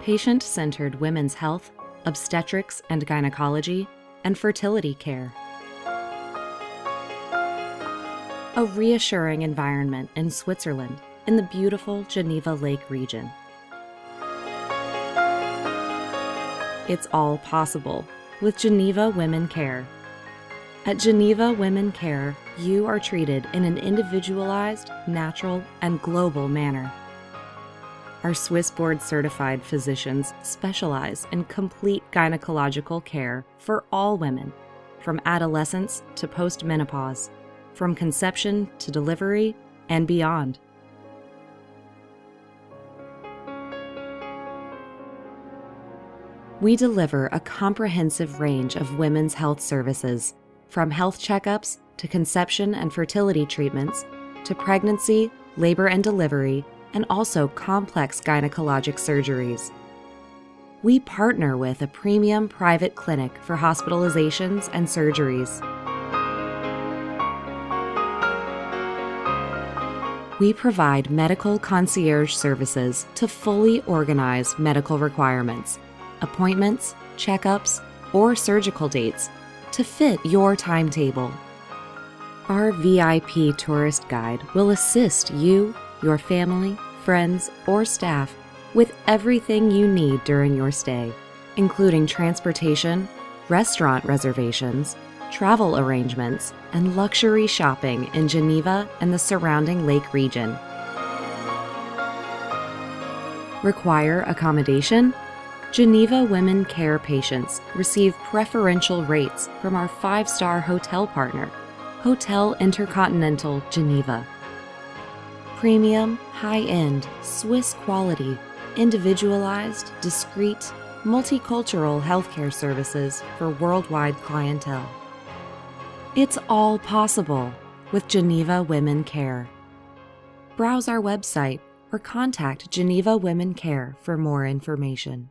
patient-centered women's health, obstetrics and gynecology, and fertility care. A reassuring environment in Switzerland in the beautiful Geneva Lake region. It's all possible with Geneva Women Care. At Geneva Women Care, you are treated in an individualized, natural, and global manner. Our Swiss board-certified physicians specialize in complete gynecological care for all women, from adolescence to postmenopause, from conception to delivery, and beyond. We deliver a comprehensive range of women's health services, from health checkups to conception and fertility treatments, to pregnancy, labor and delivery, and also complex gynecologic surgeries. We partner with a premium private clinic for hospitalizations and surgeries. We provide medical concierge services to fully organize medical requirements, appointments, checkups, or surgical dates to fit your timetable. Our VIP tourist guide will assist you, your family, friends, or staff with everything you need during your stay, including transportation, restaurant reservations, travel arrangements, and luxury shopping in Geneva and the surrounding lake region. Require accommodation? Geneva Women Care patients receive preferential rates from our 5-star hotel partner, Hotel Intercontinental Geneva. Premium, high-end, Swiss quality, individualized, discreet, multicultural healthcare services for worldwide clientele. It's all possible with Geneva Women Care. Browse our website or contact Geneva Women Care for more information.